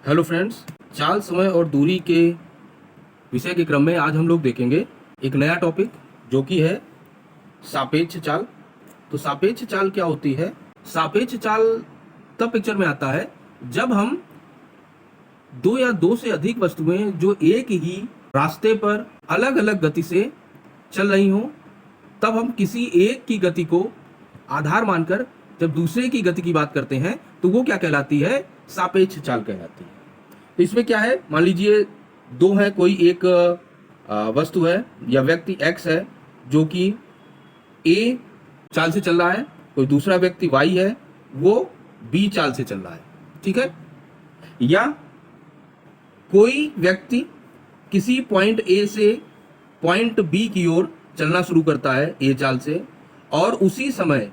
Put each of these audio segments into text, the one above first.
Hello friends, चाल, समय और दूरी के विषय के क्रम में आज हम लोग देखेंगे एक नया टॉपिक जो कि है सापेक्ष चाल। तो सापेक्ष चाल क्या होती है? सापेक्ष चाल तब पिक्चर में आता है जब हम दो या दो से अधिक वस्तुएं जो एक ही रास्ते पर अलग अलग गति से चल रही हों, तब हम किसी एक की गति को आधार मानकर जब दूसरे की गति की बात करते हैं तो वो क्या कहलाती है? सापेक्ष चाल कहलाती है। तो इसमें क्या है, मान लीजिए दो है, कोई एक वस्तु है या व्यक्ति x है जो कि a चाल से चल रहा है, कोई दूसरा व्यक्ति y है वो b चाल से चल रहा है, ठीक है। या कोई व्यक्ति किसी पॉइंट a से पॉइंट b की ओर चलना शुरू करता है a चाल से, और उसी समय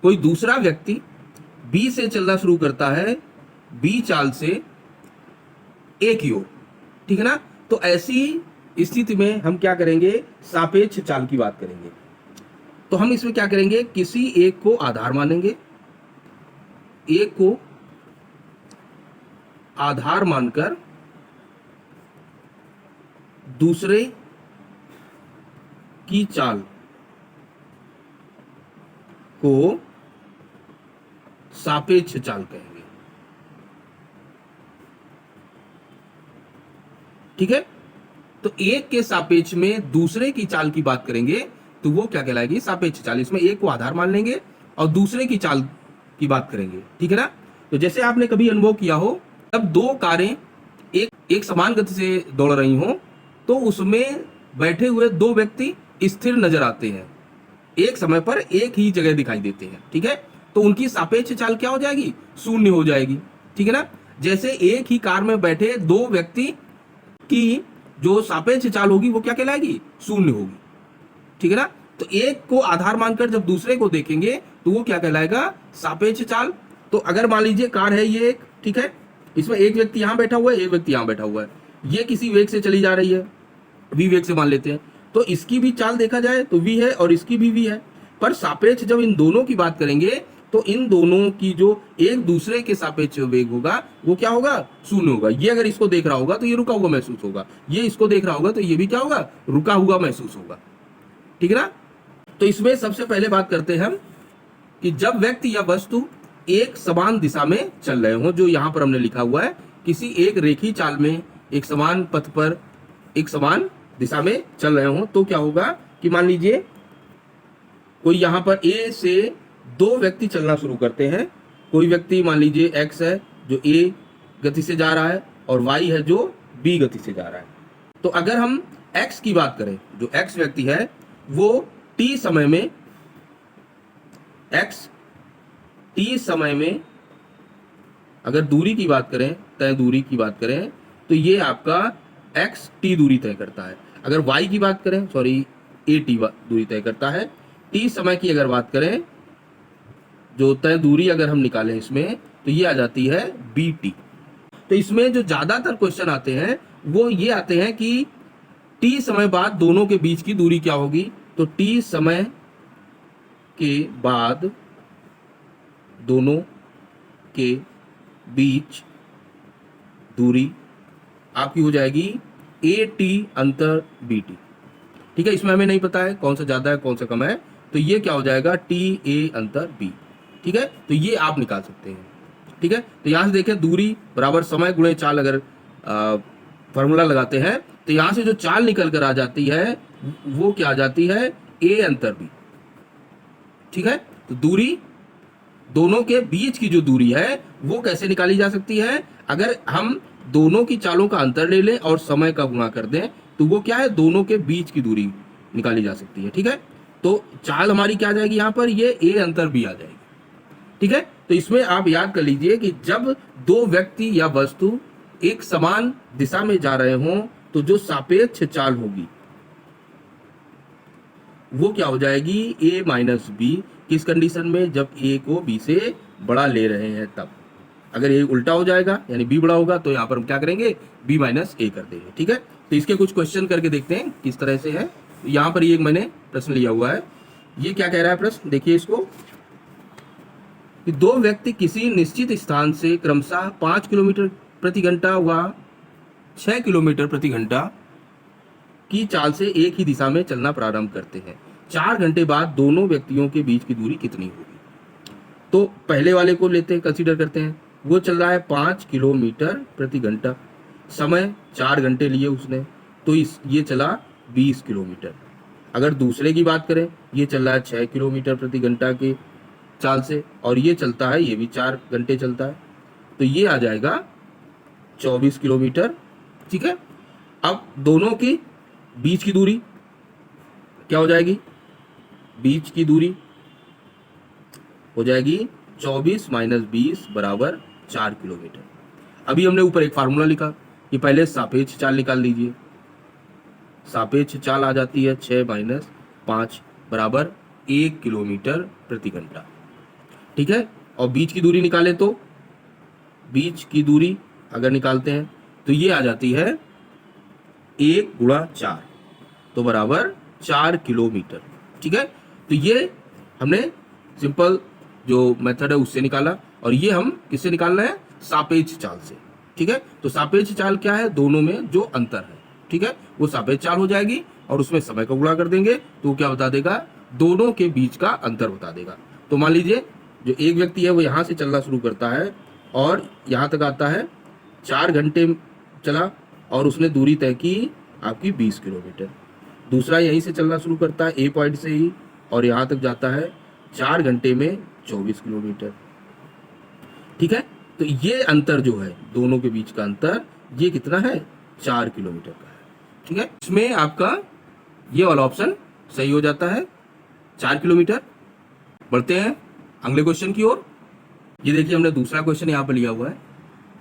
कोई दूसरा व्यक्ति b से चलना शुरू करता है b चाल से a की ओर, ठीक है ना। तो ऐसी स्थिति में हम क्या करेंगे? सापेक्ष चाल की बात करेंगे। तो हम इसमें क्या करेंगे? किसी एक को आधार मानेंगे, एक को आधार मानकर दूसरे की चाल को सापेक्ष चाल कहेंगे, ठीक है। तो एक के सापेक्ष में दूसरे की चाल की बात करेंगे तो वो क्या कहलाएगी? सापेक्ष चाल। इसमें एक को आधार मान लेंगे और दूसरे की चाल की बात करेंगे, ठीक है ना। तो जैसे आपने कभी अनुभव किया हो, जब दो कारें एक समान गति से दौड़ रही हों तो उसमें बैठे हुए दो व्यक्ति स्थिर नजर आते हैं, एक समय पर एक ही जगह दिखाई देते हैं, ठीक है। तो उनकी सापेक्ष चाल क्या हो जाएगी? शून्य हो जाएगी, ठीक है ना। जैसे एक ही कार में बैठे दो व्यक्ति की जो सापेक्ष चाल होगी वो क्या कहलाएगी? शून्य होगी, ठीक है ना। तो एक को आधार मानकर जब दूसरे को देखेंगे तो वो क्या कहलाएगा? सापेक्ष चाल। तो अगर मान लीजिए कार है ये एक, ठीक है, इसमें एक व्यक्ति यहां बैठा हुआ है, एक व्यक्ति यहां बैठा हुआ है, ये किसी वेग से चली जा रही है, v वेग से मान लेते हैं। तो इसकी भी चाल देखा जाए तो v है और इसकी भी v है, पर सापेक्ष जब इन दोनों की बात करेंगे तो इन दोनों की जो एक दूसरे के सापेक्ष वेग होगा वो क्या होगा? शून्य होगा। ये अगर इसको देख रहा होगा तो ये रुका हुआ महसूस होगा, ये इसको देख रहा होगा तो ये भी क्या होगा? रुका हुआ महसूस होगा, ठीक है ना। तो इसमें सबसे पहले बात करते हैं हम कि जब व्यक्ति या वस्तु एक समान दिशा में चल रहे हो, जो यहां पर हमने लिखा हुआ है, किसी एक रेखीय चाल में एक समान पथ पर एक समान दिशा में चल रहे हो, तो क्या होगा कि मान लीजिए कोई यहां पर a से दो व्यक्ति चलना शुरू करते हैं। कोई व्यक्ति मान लीजिए x है जो a गति से जा रहा है और y है जो b गति से जा रहा है। तो अगर हम x की बात करें, जो x व्यक्ति है वो t समय में अगर दूरी की बात करें, तय दूरी की बात करें, तो ये आपका x t दूरी तय करता है। अगर y की बात करें, a t दूरी तय करता है। t समय की अगर बात करें, जो तय दूरी अगर हम निकालें इसमें, तो ये आ जाती है bt। तो इसमें जो ज्यादातर क्वेश्चन आते हैं वो ये आते हैं कि t समय बाद दोनों के बीच की दूरी क्या होगी? तो t समय के बाद दोनों के बीच दूरी आपकी हो जाएगी at अंतर bt, ठीक है। इसमें हमें नहीं पता है कौन सा ज्यादा है कौन सा कम है, तो ये क्या हो जाएगा? ta अंतर b, ठीक है। तो ये आप निकाल सकते हैं, ठीक है। तो यहां से देखें, दूरी बराबर समय गुणे चाल, अगर फॉर्मूला लगाते हैं तो यहां से जो चाल निकल कर आ जाती है वो क्या आ जाती है? a अंतर b, ठीक है। तो दूरी, दोनों के बीच की जो दूरी है वो कैसे निकाली जा सकती है? अगर हम दोनों की चालों का अंतर ले लें और समय का गुणा कर दें तो वो क्या है? दोनों के बीच की दूरी निकाली जा सकती है, ठीक है। तो चाल हमारी क्या आ जाएगी यहाँ पर? ये a अंतर b आ जाएगी, ठीक है। तो इसमें आप याद कर लीजिए कि जब दो व्यक्ति या वस्तु एक समान दिशा में जा रहे हों तो जो सापेक्ष चाल होगी वो क्या हो जाएगी? a minus b। किस कंडीशन में? जब a को b से बड़ा ले रहे हैं तब। अगर a उल्टा हो जाएगा यानी b बड़ा होगा तो यहाँ पर हम क्या करेंगे? b माइनस a कर देंगे, ठीक है। तो इसके कुछ क्वेश्चन करके देखते हैं किस तरह से है। यहाँ पर ये मैंने प्रश्न लिया हुआ है, ये क्या कह रहा है प्रश्न, देखिए इसको, कि दो व्यक्ति किसी निश्चित स्थान से क्रमशः 5 किलोमीटर प्रति घंटा व 6 किलोमीटर प्रति घंटा की चाल से एक ही दिशा में चलना प्रारंभ करते हैं, 4 घंटे बाद दोनों व्यक्तियों के बीच की दूरी कितनी होगी? तो पहले वाले को लेते हैं, कंसीडर करते हैं। वो चल रहा है 5 किलोमीटर प्रति घंटा, समय 4 घंटे लिए उसने, तो ये चला 20 किलोमीटर। अगर दूसरे की बात करें, ये चल रहा है 6 किलोमीटर प्रति घंटा की चाल से, और ये चलता है, ये भी 4 घंटे चलता है, तो ये आ जाएगा 24 किलोमीटर। ठीक है, अब दोनों के बीच की दूरी क्या हो जाएगी? बीच की दूरी हो जाएगी 24 माइनस 20 बराबर 4 किलोमीटर। अभी हमने ऊपर एक फार्मूला लिखा कि पहले सापेक्ष चाल निकाल लीजिए। सापेक्ष चाल आ जाती है 6 माइनस 5 बराबर 1 किलोमीटर प्रति घंटा। ठीक है, और बीच की दूरी निकालें तो बीच की दूरी अगर निकालते हैं तो ये आ जाती है 1 गुणा 4, तो बराबर 4 किलोमीटर। ठीक है, तो ये हमने सिंपल जो मेथड है उससे निकाला, और ये हम किससे निकालना है? सापेक्ष चाल से। ठीक है, तो सापेक्ष चाल क्या है? दोनों में जो अंतर है, ठीक है, वो सापेक्ष चाल हो जाएगी, और उसमें समय का गुणा कर देंगे तो वो क्या बता देगा? दोनों के बीच का अंतर बता देगा। तो मान लीजिए जो एक व्यक्ति है वो यहाँ से चलना शुरू करता है और यहाँ तक आता है, 4 घंटे चला और उसने दूरी तय की आपकी 20 किलोमीटर। दूसरा यहीं से चलना शुरू करता है ए पॉइंट से ही, और यहाँ तक जाता है 4 घंटे में 24 किलोमीटर। ठीक है, तो ये अंतर जो है दोनों के बीच का अंतर, ये कितना है? 4 किलोमीटर का है। ठीक है, इसमें आपका ये वाला ऑप्शन सही हो जाता है, 4 किलोमीटर। बढ़ते हैं अगले क्वेश्चन की ओर। ये देखिए हमने दूसरा क्वेश्चन यहाँ पर लिया हुआ है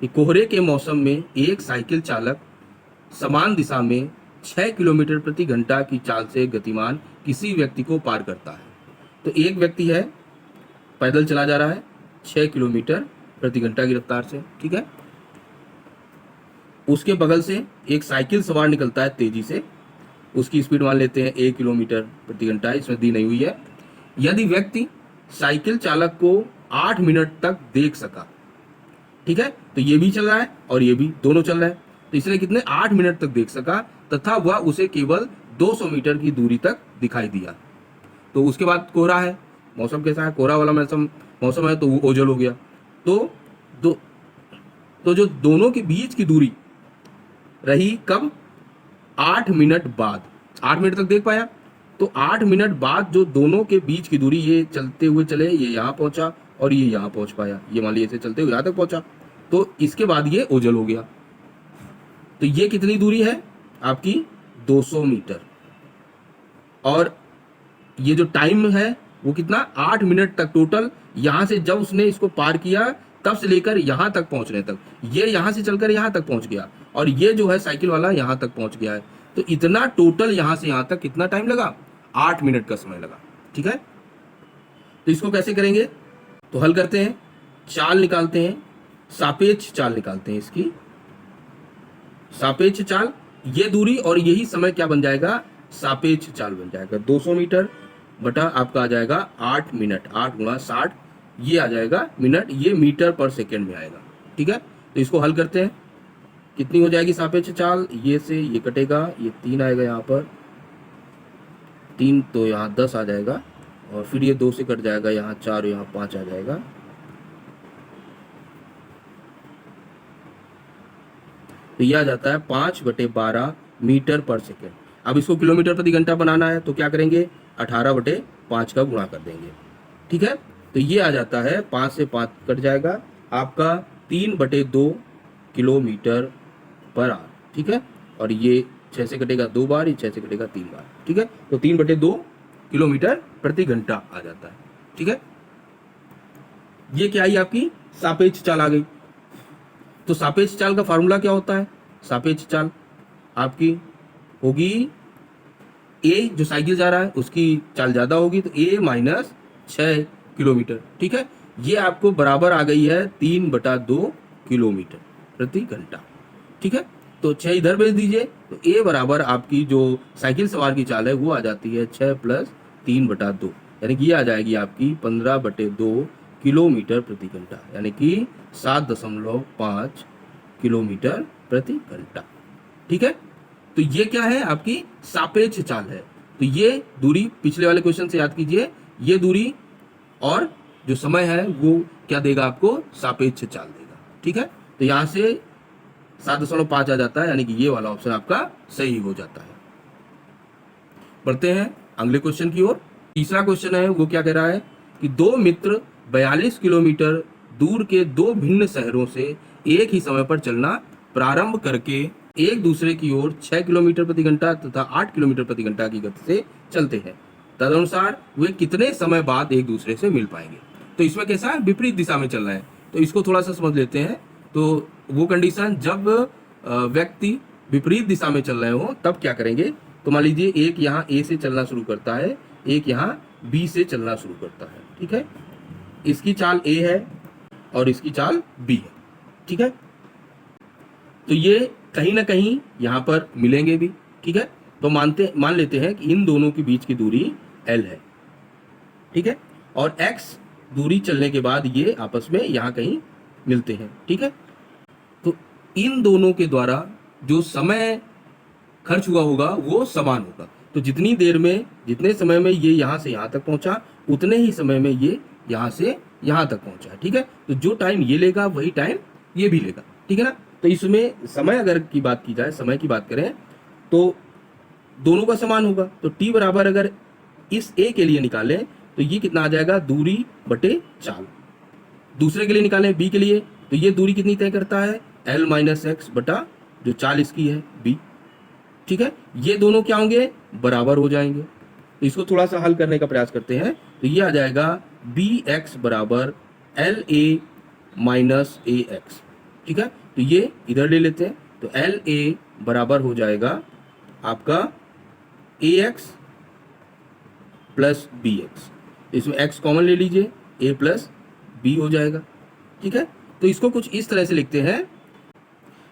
कि कोहरे के मौसम में एक साइकिल चालक समान दिशा में 6 किलोमीटर प्रति घंटा की चाल से गतिमान किसी व्यक्ति को पार करता है। तो एक व्यक्ति है, पैदल चला जा रहा है 6 किलोमीटर प्रति घंटा की रफ्तार से। ठीक है, उसके बगल से एक साइकिल सवार निकलता है तेजी से, उसकी स्पीड मान लेते हैं 1 किलोमीटर प्रति घंटा, इसमें दी नहीं हुई है। यदि व्यक्ति साइकिल चालक को 8 मिनट तक देख सका, ठीक है, तो ये भी चल रहा है और ये भी, दोनों चल रहा है, तो इसने कितने 8 मिनट तक देख सका, तथा वह उसे केवल 200 मीटर की दूरी तक दिखाई दिया। तो उसके बाद कोहरा है, मौसम कैसा है? कोहरा वाला मौसम है, तो वो ओझल हो गया। तो जो दोनों के बीच की दूरी रही कब? 8 मिनट बाद। 8 मिनट तक देख पाया, तो 8 मिनट बाद जो दोनों के बीच की दूरी, ये चलते हुए चले, ये यहाँ पहुंचा और ये यहाँ पहुंच पाया, ये मान लीजिए चलते हुए यहाँ तक पहुंचा, तो इसके बाद ये ओझल हो गया। तो ये कितनी दूरी है आपकी? 200 मीटर। और ये जो टाइम है वो कितना? 8 मिनट तक टोटल, यहां से जब उसने इसको पार किया तब से लेकर यहां तक पहुंचने तक, ये यहां से चलकर यहां तक पहुंच गया, और ये जो है साइकिल वाला यहां तक पहुंच गया है। तो इतना टोटल यहां से यहां तक कितना टाइम लगा? 8 मिनट का समय लगा। ठीक है, तो इसको कैसे करेंगे? तो हल करते हैं, चाल निकालते हैं, सापेक्ष चाल निकालते हैं। इसकी सापेक्ष चाल, ये दूरी और यही समय क्या बन जाएगा? सापेक्ष चाल बन जाएगा। 200 मीटर बटा आपका आ जाएगा 8 मिनट, 8 गुणा 60, ये आ जाएगा मिनट, ये मीटर पर सेकेंड में आएगा। ठीक है, तो इसको हल करते हैं, कितनी हो जाएगी सापेक्ष चाल? ये से ये कटेगा, ये 3 आएगा यहाँ पर, 3 तो यहाँ 10 आ जाएगा, और फिर ये 2 से कट जाएगा, यहाँ 4, यहाँ 5 आ जाएगा। तो यह आ जाता है 5/12 मीटर पर सेकेंड। अब इसको किलोमीटर प्रति घंटा बनाना है, तो क्या करेंगे? 18/5 का गुणा कर देंगे। ठीक है, तो ये आ जाता है 5 से 5 कट जाएगा आपका 3/2 किलोमीटर पर आवर। ठीक है, और ये 6 से कटेगा 2 बार, ये 6 से कटेगा 3 बार। ठीक है, तो 3/2 किलोमीटर प्रति घंटा आ जाता है। ठीक है, ये क्या आई? आपकी सापेक्ष चाल आ गई। तो सापेक्ष चाल का फार्मूला क्या होता है? सापेक्ष चाल आपकी होगी, ए जो साइकिल जा रहा है उसकी चाल ज्यादा होगी, तो ए माइनस 6 किलोमीटर। ठीक है, ये आपको बराबर आ गई है 3/2 किलोमीटर प्रति घंटा। ठीक है, तो 6 इधर भेज दीजिए, तो ए बराबर आपकी जो साइकिल सवार की चाल है वो आ जाती है 6 + 3/2, यानी कि ये आ जाएगी आपकी 15/2 किलोमीटर प्रति घंटा, यानी कि 7.5 किलोमीटर प्रति घंटा। ठीक है, तो ये क्या है, आपकी सापेक्ष चाल है। तो ये दूरी पिछले वाले क्वेश्चन से याद कीजिए, ये दूरी और जो समय है वो क्या देगा आपको, सापेक्ष चाल देगा। ठीक है, तो यहां से 7.5 आ जाता है, यानी कि ये वाला ऑप्शन आपका सही हो जाता है। बढ़ते हैं अगले क्वेश्चन की ओर। तीसरा क्वेश्चन है वो क्या कह रहा है कि दो मित्र 42 किलोमीटर दूर के दो भिन्न शहरों से एक ही समय पर चलना प्रारंभ करके एक दूसरे की ओर 6 किलोमीटर प्रति घंटा तथा 8 किलोमीटर प्रति घंटा की गति से चलते हैं। तदनुसार वे कितने समय बाद एक दूसरे से मिल पाएंगे। तो इसमें कैसा है, विपरीत दिशा में चलना है, तो इसको थोड़ा सा समझ लेते हैं। तो वो कंडीशन जब व्यक्ति विपरीत दिशा में चल रहे हो तब क्या करेंगे। तो मान लीजिए एक यहाँ ए से चलना शुरू करता है, एक यहाँ बी से चलना शुरू करता है। ठीक है, इसकी चाल ए है और इसकी चाल बी है। ठीक है, तो ये कहीं ना कहीं यहाँ पर मिलेंगे भी। ठीक है, तो मान लेते हैं कि इन दोनों के बीच की दूरी L है। ठीक है, और X दूरी चलने के बाद ये आपस में यहाँ कहीं मिलते हैं। ठीक है, तो इन दोनों के द्वारा जो समय खर्च हुआ होगा वो समान होगा। तो जितनी देर में, जितने समय में ये यहाँ से यहाँ तक पहुंचा, उतने ही समय में ये यहाँ से यहाँ तक पहुंचा। ठीक है, तो जो टाइम ये लेगा वही टाइम ये भी लेगा। ठीक है ना, तो इसमें समय अगर की बात की जाए, समय की बात करें तो दोनों का समान होगा। तो t बराबर अगर इस a के लिए निकालें तो ये कितना आ जाएगा, दूरी बटे चाल। दूसरे के लिए निकालें b के लिए, तो ये दूरी कितनी तय करता है, L माइनस एक्स बटा जो चाल इसकी है b। ठीक है, ये दोनों क्या होंगे, बराबर हो जाएंगे। तो इसको थोड़ा सा हल करने का प्रयास करते हैं। तो ये आ जाएगा bx बराबर LA माइनस AX। ठीक है, तो ये इधर ले लेते हैं, तो LA बराबर हो जाएगा आपका AX प्लस BX। इसमें x कॉमन ले लीजिए, a प्लस b हो जाएगा। ठीक है, तो इसको कुछ इस तरह से लिखते हैं,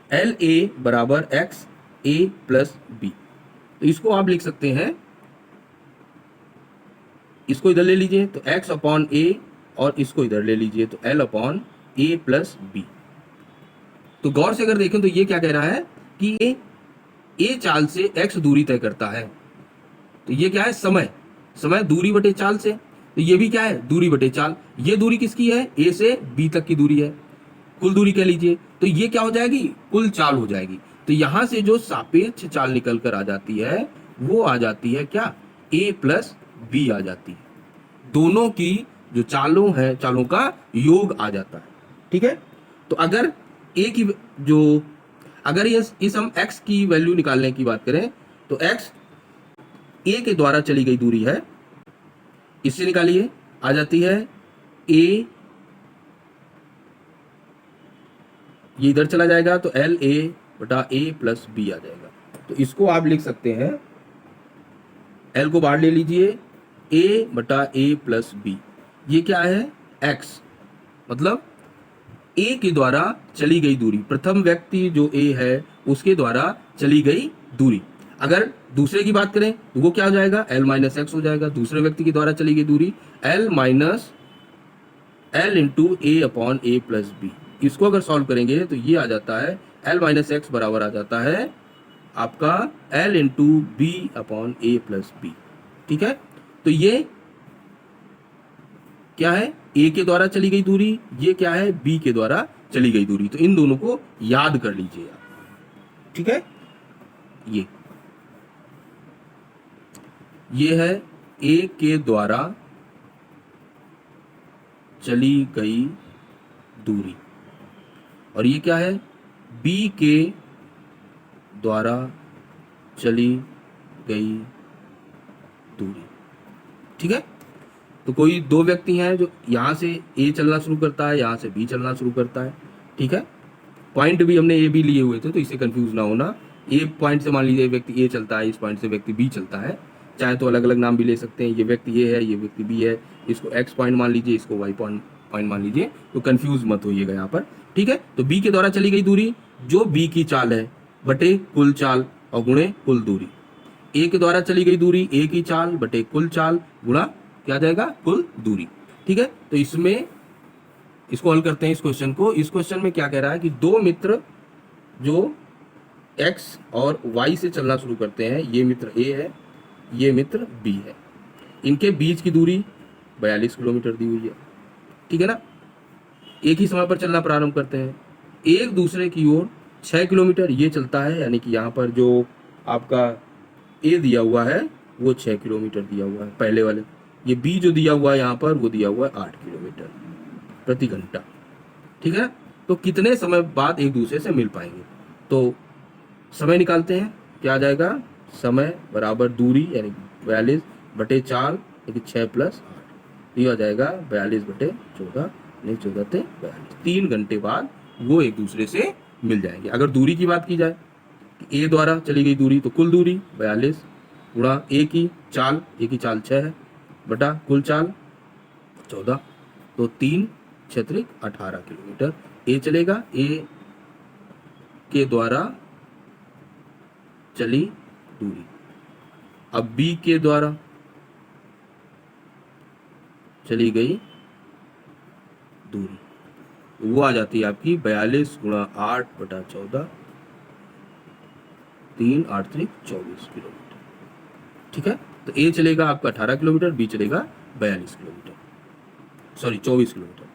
LA बराबर x a प्लस b। तो इसको आप लिख सकते हैं, इसको इधर ले लीजिए तो x अपॉन a, और इसको इधर ले लीजिए तो l upon a plus b। तो गौर से अगर देखें तो ये क्या कह रहा है कि ये a चाल से x दूरी तय करता है। तो ये क्या है, समय, समय दूरी बटे चाल से। तो ये भी क्या है, दूरी बटे चाल। ये दूरी किसकी है, a से b तक की दूरी है, कुल दूरी कह लीजिए। तो ये क्या हो जाएगी, कुल चाल हो जाएगी। तो यहां से जो सापेक्ष चाल निकल कर आ जाती है वो आ जाती है क्या, a प्लस b आ जाती है। दोनों की जो चालों है, चालों का योग आ जाता है। ठीक है, तो अगर a की जो, अगर इस हम x की वैल्यू निकालने की बात करें तो x a के द्वारा चली गई दूरी है, इससे निकालिए, आ जाती है a, ये इधर चला जाएगा तो LA बटा a प्लस b आ जाएगा। तो इसको आप लिख सकते हैं, L को बाहर ले लीजिए, a बटा a प्लस b। ये क्या है, x, मतलब a के द्वारा चली गई दूरी, प्रथम व्यक्ति जो a है उसके द्वारा चली गई दूरी। अगर दूसरे की बात करें तो वो क्या हो जाएगा, L माइनस एक्स हो जाएगा। दूसरे व्यक्ति के द्वारा चली गई दूरी L minus L into a upon a plus b। इसको अगर सॉल्व करेंगे तो ये आ जाता है L माइनस एक्स बराबर आ जाता है आपका L into B upon a plus b। ठीक है, तो ये क्या है, a के द्वारा चली गई दूरी, ये क्या है, b के द्वारा चली गई दूरी। तो इन दोनों को याद कर लीजिए आप। ठीक है, ये है a के द्वारा चली गई दूरी, और ये क्या है, b के द्वारा चली गई दूरी। ठीक है, तो कोई दो व्यक्ति हैं जो यहां से a चलना शुरू करता है, यहां से b चलना शुरू करता है। ठीक है, पॉइंट भी हमने a b लिए हुए थे तो इससे कंफ्यूज ना होना। a पॉइंट से मान लीजिए व्यक्ति a चलता है, इस पॉइंट से व्यक्ति b चलता है, चाहे तो अलग अलग नाम भी ले सकते हैं। ये व्यक्ति a है, ये व्यक्ति b है, इसको x पॉइंट मान लीजिए, इसको y पॉइंट मान लीजिए, तो कंफ्यूज मत होइएगा यहाँ पर। ठीक है, तो b के द्वारा चली गई दूरी जो b की चाल है बटे कुल चाल और गुणे कुल दूरी। a के द्वारा चली गई दूरी a की चाल बटे कुल चाल गुणा क्या जाएगा, कुल दूरी। ठीक है, तो इसमें इसको हल करते हैं इस क्वेश्चन को। इस क्वेश्चन में क्या कह रहा है कि दो मित्र जो एक्स और वाई से चलना शुरू करते हैं, ये मित्र ए है, ये मित्र बी है, इनके बीच की दूरी 42 किलोमीटर दी हुई है, ठीक है ना। एक ही समय पर चलना प्रारंभ करते हैं, एक दूसरे की ओर 6 किलोमीटर ये चलता है, यानी कि यहाँ पर जो आपका ए दिया हुआ है वो 6 किलोमीटर दिया हुआ है पहले वाले, ये बी जो दिया हुआ है यहाँ पर वो दिया हुआ है 8 किलोमीटर प्रति घंटा, ठीक है। तो कितने समय बाद एक दूसरे से मिल पाएंगे, तो समय निकालते हैं, क्या आ जाएगा, समय बराबर दूरी यानी 42/4 यानी 6 + 8, ये आ जाएगा 42/14 नहीं 14 × 42, 3 घंटे बाद वो एक दूसरे से मिल जाएंगे। अगर दूरी की बात की जाए, ए द्वारा चली गई दूरी, तो कुल दूरी 42 गुणा ए की चाल 6 है बटा कुल चाल 14, तो 3 × 18 किलोमीटर ए चलेगा, ए के द्वारा चली दूरी। अब बी के द्वारा चली गई दूरी, वो आ जाती है आपकी 42 गुणा 8/14, 3 × 8 = 24 किलोमीटर, ठीक है। तो ए चलेगा आपका 18 किलोमीटर, बी चलेगा 42 किलोमीटर, सॉरी 24 किलोमीटर।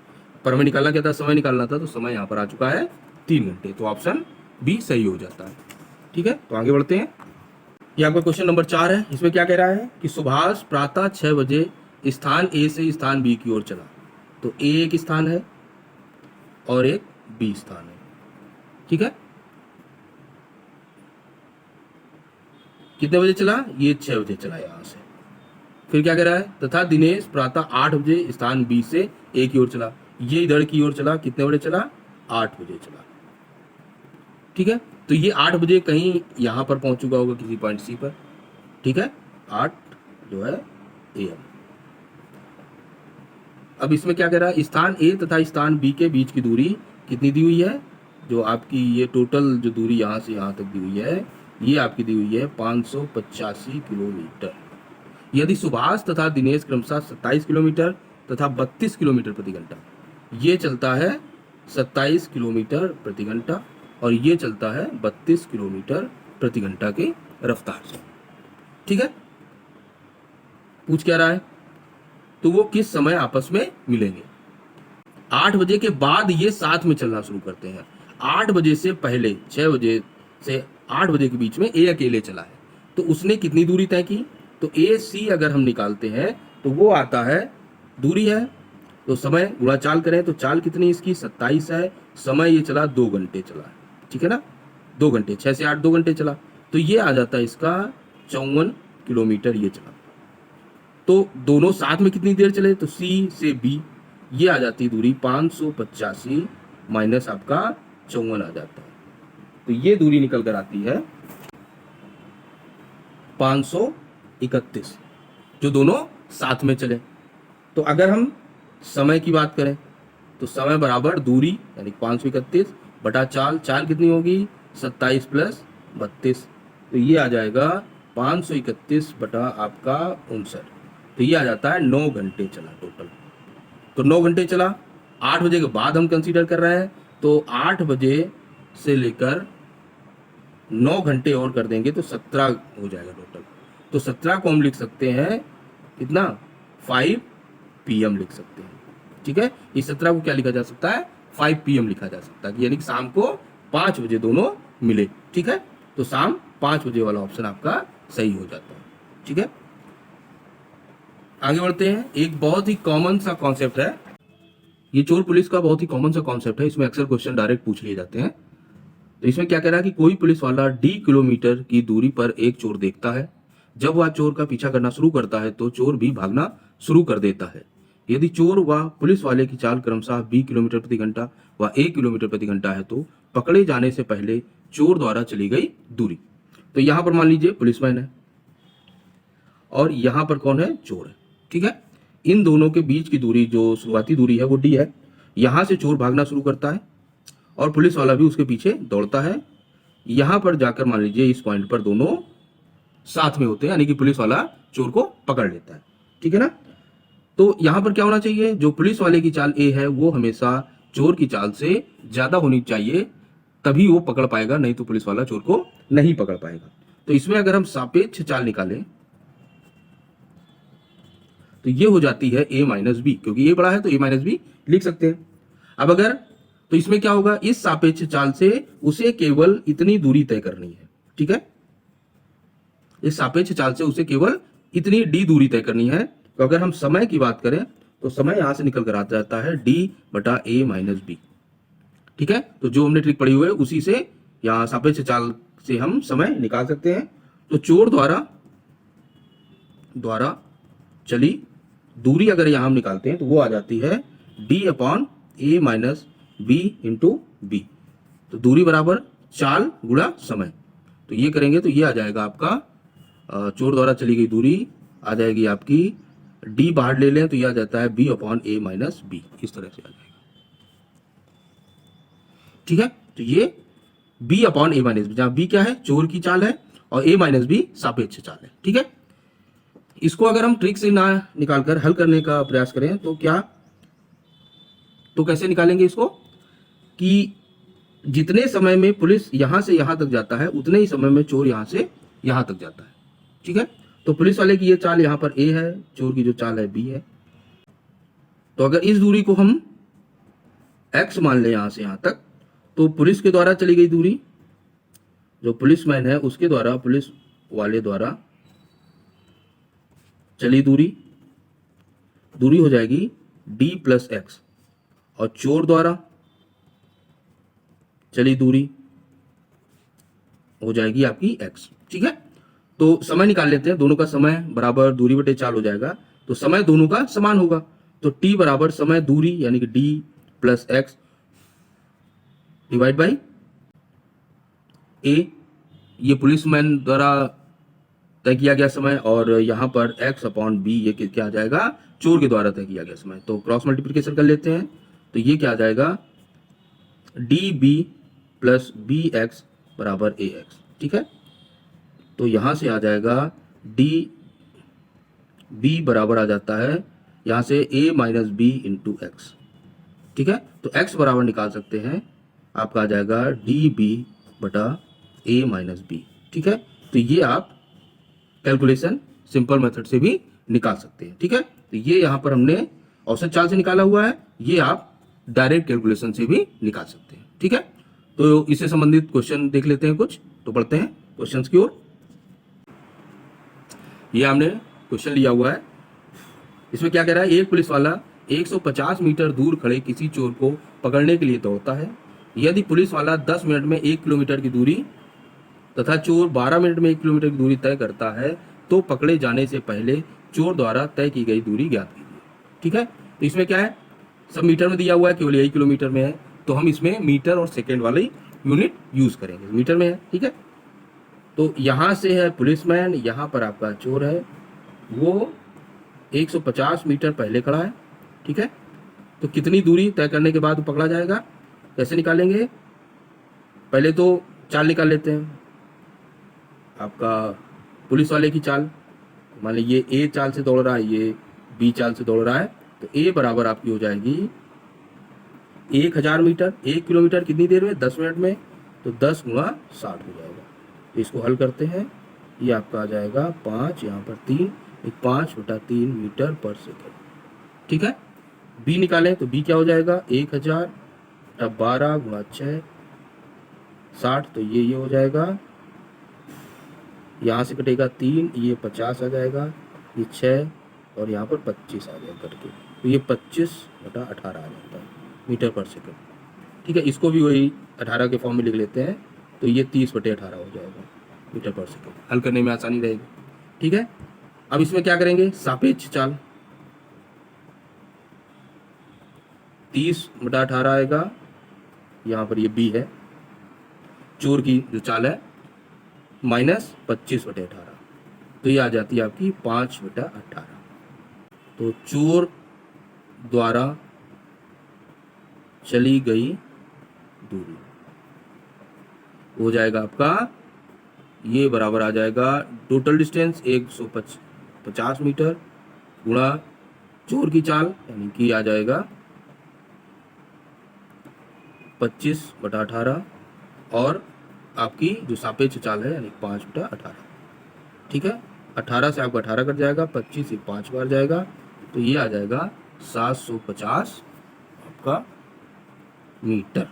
पर हमें निकालना क्या था, समय निकालना था, तो समय यहाँ पर आ चुका है 3 घंटे, तो ऑप्शन बी सही हो जाता है, ठीक है। तो आगे बढ़ते हैं, ये आपका क्वेश्चन नंबर 4 है। इसमें क्या कह रहा है कि सुभाष प्रातः 6 बजे स्थान ए से स्थान बी की ओर चला, तो ए एक स्थान है और एक बी स्थान है, ठीक है। कितने बजे चला, ये 6 बजे चला यहां से। फिर क्या कह रहा है, तथा दिनेश प्रातः 8 बजे स्थान बी से ए की ओर चला, ये इधर की ओर चला, कितने बजे चला, 8 बजे चला, ठीक है। तो ये 8 बजे कहीं यहां पर पहुंच चुका होगा किसी पॉइंट सी पर, ठीक है, 8 जो है AM। अब इसमें क्या कह रहा है, स्थान ए तथा स्थान बी के बीच की दूरी कितनी दी हुई है, जो आपकी ये टोटल जो दूरी यहाँ से यहाँ तक दी हुई है, ये आपकी दी हुई है 585 किलोमीटर। यदि सुभाष तथा दिनेश क्रमशः 27 किलोमीटर तथा 32 किलोमीटर प्रति घंटा, ये चलता है 27 किलोमीटर प्रति घंटा और ये चलता है 32 किलोमीटर प्रति घंटा की रफ्तार से, ठीक है। पूछ क्या रहा है, तो वो किस समय आपस में मिलेंगे। 8 बजे के बाद ये साथ में चलना शुरू करते हैं। 8 बजे से पहले 6 बजे से 8 बजे के बीच में ए अकेले चला है, तो उसने कितनी दूरी तय की, तो ए सी अगर हम निकालते हैं तो वो आता है, दूरी है तो समय गुणा चाल करें, तो चाल कितनी इसकी 27 है, समय ये चला 2 घंटे चला है, ठीक है ना, 2 घंटे, 6 से 8 2 घंटे चला, तो ये आ जाता है इसका 54 किलोमीटर ये चला। तो दोनों साथ में कितनी देर चले, तो सी से बी ये आ जाती दूरी 585 माइनस आपका 54 आ जाता है, तो ये दूरी निकल कर आती है 531, जो दोनों साथ में चले। तो अगर हम समय की बात करें तो समय बराबर दूरी यानी 531 बटा चाल, चाल कितनी होगी 27 + 32, तो ये आ जाएगा 531 बटा आपका 59, तो ये आ जाता है 9 घंटे चला टोटल। तो 9 घंटे चला, 8 बजे के बाद हम कंसीडर कर रहे हैं, तो 8 बजे से लेकर 9 घंटे और कर देंगे तो 17 हो जाएगा टोटल। तो 17 को हम लिख सकते हैं कितना 5 PM लिख सकते हैं, ठीक है। इस 17 को क्या लिखा जा सकता है 5 PM लिखा जा सकता है, यानी कि शाम को 5 बजे दोनों मिले, ठीक है। तो शाम 5 बजे वाला ऑप्शन आपका सही हो जाता है, ठीक है। आगे बढ़ते हैं, एक बहुत ही कॉमन सा कॉन्सेप्ट है, ये चोर पुलिस का बहुत ही कॉमन सा कॉन्सेप्ट है, इसमें अक्सर क्वेश्चन डायरेक्ट पूछ लिए जाते हैं। तो इसमें क्या कह रहा है कि कोई पुलिस वाला D किलोमीटर की दूरी पर एक चोर देखता है, जब वह चोर का पीछा करना शुरू करता है तो चोर भी भागना शुरू कर देता है। यदि चोर व पुलिस वाले की चाल क्रमशः 20 किलोमीटर प्रति घंटा व 1 किलोमीटर प्रति घंटा है, तो पकड़े जाने से पहले चोर द्वारा चली गई दूरी। तो यहां पर मान लीजिए पुलिसमैन है और यहां पर कौन है, चोर है, ठीक है। इन दोनों के बीच की दूरी जो शुरुआती दूरी है वो D है। यहां से चोर भागना शुरू करता है और पुलिस वाला भी उसके पीछे दौड़ता है। यहां पर जाकर मान लीजिए इस पॉइंट पर दोनों साथ में होते हैं, यानी कि पुलिस वाला चोर को पकड़ लेता है, ठीक है ना। तो यहां पर क्या होना चाहिए, जो पुलिस वाले की चाल A है वो हमेशा चोर की चाल से ज्यादा होनी चाहिए, तभी वो पकड़ पाएगा, नहीं तो पुलिस वाला चोर को नहीं पकड़ पाएगा। तो इसमें अगर हम सापेक्ष चाल निकालें तो ये हो जाती है a माइनस बी, क्योंकि a बड़ा है तो a माइनस बी लिख सकते हैं। अब अगर तो इसमें क्या होगा, इस सापेक्ष चाल से उसे केवल इतनी दूरी तय करनी है, ठीक है, इस सापेक्ष चाल से उसे केवल इतनी d दूरी तय करनी है। तो अगर हम समय की बात करें तो समय यहां से निकल कर आ जाता है d बटा a माइनस बी, ठीक है। तो जो हमने ट्रिक पढ़ी हुई है उसी से यहां सापेक्ष चाल से हम समय निकाल सकते हैं। तो चोर द्वारा चली दूरी अगर यहां हम निकालते हैं तो वो आ जाती है d upon a minus B into B. तो दूरी बराबर चाल गुणा समय। तो ये करेंगे तो ये आ जाएगा आपका चोर द्वारा चली गई दूरी आ जाएगी आपकी d बाहर ले लें तो ये आ जाता है b upon a minus B, इस तरह से आ जाएगा, ठीक है। तो ये b upon a minus B, जहां b क्या है, चोर की चाल है और a माइनस बी सापेक्ष चाल है, ठीक है। इसको अगर हम ट्रिक से ना निकालकर हल करने का प्रयास करें तो क्या, तो कैसे निकालेंगे इसको, कि जितने समय में पुलिस यहां से यहां तक जाता है उतने ही समय में चोर यहां से यहां तक जाता है, ठीक है। तो पुलिस वाले की ये चाल यहां पर a है, चोर की जो चाल है b है। तो अगर इस दूरी को हम x मान लें यहां से यहां तक, तो पुलिस के द्वारा चली गई दूरी, जो पुलिसमैन है उसके द्वारा, पुलिस वाले द्वारा चली दूरी हो जाएगी d प्लस एक्स, और चोर द्वारा चली दूरी हो जाएगी आपकी x, ठीक है। तो समय निकाल लेते हैं, दोनों का समय बराबर दूरी बटे चाल हो जाएगा, तो समय दोनों का समान होगा। तो t बराबर समय दूरी यानी कि d plus x divide by a, ये पुलिसमैन द्वारा तय किया गया समय, और यहां पर x अपॉन बी ये क्या आ जाएगा, चोर के द्वारा तय किया गया समय। तो क्रॉस मल्टीप्लिकेशन कर लेते हैं तो ये क्या आ जाएगा, D B plus B x बराबर ए एक्स, ठीक है। तो यहां से आ जाएगा डी बी बराबर आ जाता है यहां से a minus B into x, ठीक है। तो x बराबर निकाल सकते हैं, आपका आ जाएगा डी बी बटा a माइनस बी, ठीक है। तो ये आप कैलकुलेशन सिंपल मेथड से भी निकाल सकते हैं, ठीक है। तो ये यहां पर हमने औसत चाल से निकाला हुआ है, ये आप डायरेक्ट कैलकुलेशन से भी निकाल सकते हैं, ठीक है। तो इससे संबंधित क्वेश्चन देख लेते हैं कुछ, तो पढ़ते हैं क्वेश्चंस की ओर। ये हमने क्वेश्चन लिया हुआ है, इसमें क्या कह रहा है, एक पुलिस वाला 150 मीटर दूर खड़े किसी चोर को पकड़ने के लिए दौड़ता है। यदि पुलिस वाला 10 मिनट में 1 किलोमीटर की दूरी तथा चोर 12 मिनट में 1 किलोमीटर की दूरी तय करता है तो पकड़े जाने से पहले चोर द्वारा तय की गई दूरी ज्ञात कीजिए, ठीक है। तो इसमें क्या है, सब मीटर में दिया हुआ है, केवल यही किलोमीटर में है, तो हम इसमें मीटर और सेकेंड वाली यूनिट यूज करेंगे, मीटर में है, ठीक है। तो यहां से है पुलिसमैन, यहां पर आपका चोर है, वो 150 मीटर पहले खड़ा है, ठीक है। तो कितनी दूरी तय करने के बाद वो पकड़ा जाएगा, कैसे निकालेंगे, पहले तो चाल निकाल लेते हैं, आपका पुलिस वाले की चाल, मान लीजिए ये A चाल से दौड़ रहा है, ये B चाल से दौड़ रहा है, तो A बराबर आपकी हो जाएगी 1000 मीटर, 1 किलोमीटर कितनी देर में, 10 मिनट में, तो 10 गुणा 60 हो जाएगा। तो इसको हल करते हैं, ये आपका आ जाएगा 5, यहाँ पर 3, 5/3 मीटर पर सेकेंड, ठीक है। B निकालें तो B क्या हो जाएगा, 1000 12 गुणा 6 60, तो ये हो जाएगा, यहाँ से कटेगा 3, ये 50 आ जाएगा, ये 6 और यहाँ पर 25 आ जाएगा कट के, तो ये 25/18 आ जाता है मीटर पर सेकेंड, ठीक है। इसको भी वही 18 के फॉर्म में लिख लेते हैं, तो ये 30/18 हो जाएगा मीटर पर सेकेंड, हल करने में आसानी रहेगी, ठीक है। अब इसमें क्या करेंगे, सापेक्ष चाल 30/18 आएगा, यहाँ पर ये B है, चोर की जो चाल है माइनस 25/18, तो ये आ जाती है आपकी 5/18। तो चोर द्वारा चली गई दूरी हो जाएगा आपका, ये बराबर आ जाएगा टोटल डिस्टेंस 150 मीटर गुणा चोर की चाल, यानी कि आ जाएगा 25/18 और आपकी जो सापेक्ष चाल है यानी 5/18, ठीक है। 18 से आपका 18 कट जाएगा, 25 से 5 बार जाएगा, तो ये आ जाएगा 750 आपका मीटर,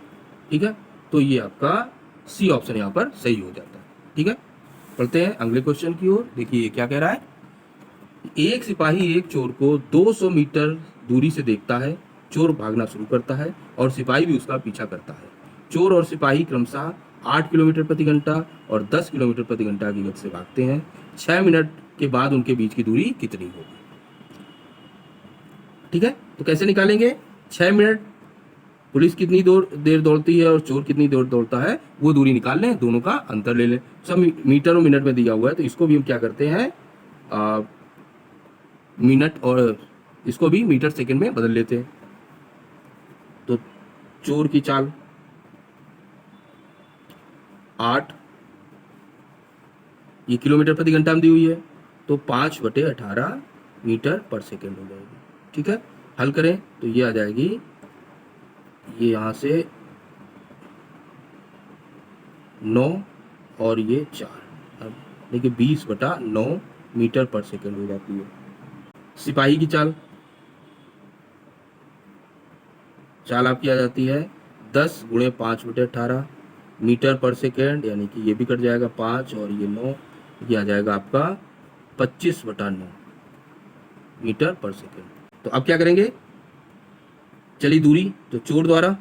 ठीक है। तो ये आपका सी ऑप्शन यहाँ पर सही हो जाता है, ठीक है। पढ़ते हैं अगले क्वेश्चन की ओर। देखिए ये क्या कह रहा है। एक सिपाही एक चोर को 200 मीटर दूरी से देखता है। चोर भागना शुरू करता है और सिपाही भी उसका पीछा करता है। चोर और सिपाही क्रमशः 8 किलोमीटर प्रति घंटा और 10 किलोमीटर प्रति घंटा की गति से भागते हैं। 6 मिनट के बाद उनके बीच की दूरी कितनी होगी, ठीक है। तो कैसे निकालेंगे। 6 मिनट पुलिस कितनी देर दौड़ती है और चोर कितनी देर दौड़ता है, वो दूरी निकाल लें, दोनों का अंतर ले लें। सब मीटर और मिनट में दिया हुआ है, तो इसको भी हम क्या करते हैं मिनट, और इसको भी मीटर सेकंड में बदल लेते हैं। तो चोर की चाल 8, ये किलोमीटर प्रति घंटा में दी हुई है, तो 5/18 मीटर पर सेकंड हो जाएगी, ठीक है। हल करें तो ये आ जाएगी, ये यहाँ से 9 और ये 4, अब देखिए 20/9 मीटर पर सेकंड हो जाती है। सिपाही की चाल आपकी आ जाती है 10 × 5/18 मीटर पर सेकेंड, यानी कि ये भी कट जाएगा 5 और ये 9, ये आ जाएगा आपका 25/9 मीटर पर सेकेंड। तो अब क्या करेंगे, चली दूरी, तो चोर द्वारा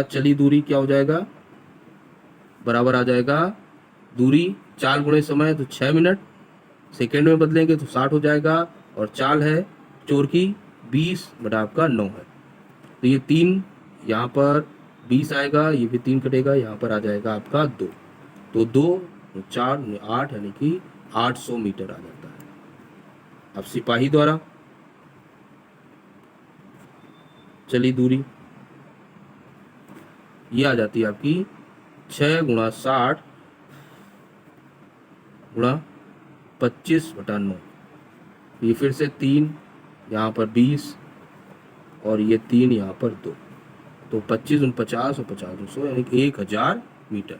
चली दूरी क्या हो जाएगा, बराबर आ जाएगा दूरी चाल गुणे समय, तो 6 मिनट, सेकेंड में बदलेंगे तो 60 हो जाएगा, और चाल है चोर की 20/9 है, तो ये 3 यहाँ पर 20 आएगा, ये भी 3 कटेगा, यहाँ पर आ जाएगा आपका 2, तो 2 4 8, यानी कि 800 मीटर आ जाता है। अब सिपाही द्वारा चली दूरी ये आ जाती है आपकी 6 × 60 × 25/9, ये फिर से 3 यहाँ पर 20 और ये 3 यहाँ पर 2, तो 25 × 50 और 50 × 100, यानी कि 1000 मीटर,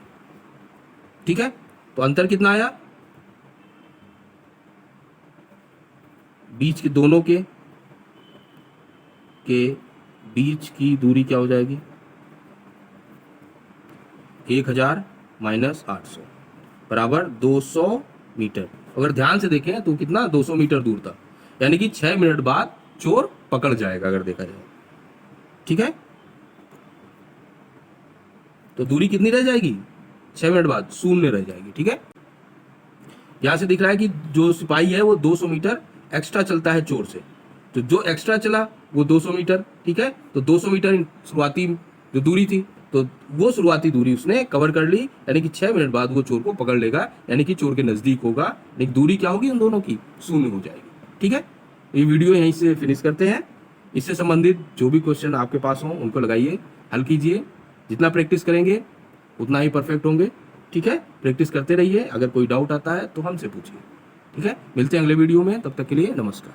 ठीक है। तो अंतर कितना आया, बीच के दोनों के बीच की दूरी क्या हो जाएगी, 1000 - 800 बराबर 200 मीटर। अगर ध्यान से देखें तो कितना 200 मीटर दूर था, यानी कि 6 मिनट बाद चोर पकड़ जाएगा अगर देखा जाए, ठीक है। तो दूरी कितनी रह जाएगी, 6 मिनट बाद 0 रह जाएगी, ठीक है। यहां से दिख रहा है कि जो सिपाही है वो 200 मीटर एक्स्ट्रा चलता है चोर से, तो जो एक्स्ट्रा चला वो 200 मीटर, ठीक है। तो 200 मीटर शुरुआती जो दूरी थी, तो वो शुरुआती दूरी उसने कवर कर ली, यानी कि 6 मिनट बाद वो चोर को पकड़ लेगा, यानी कि चोर के नजदीक होगा, लेकिन दूरी क्या होगी उन दोनों की 0 हो जाएगी, ठीक है। ये वीडियो यहीं से फिनिश करते हैं। इससे संबंधित जो भी क्वेश्चन आपके पास हो उनको लगाइए, हल कीजिए, जितना प्रैक्टिस करेंगे उतना ही परफेक्ट होंगे, ठीक है। प्रैक्टिस करते रहिए, अगर कोई डाउट आता है तो हमसे पूछिए, ठीक है। मिलते हैं अगले वीडियो में, तब तक के लिए नमस्कार।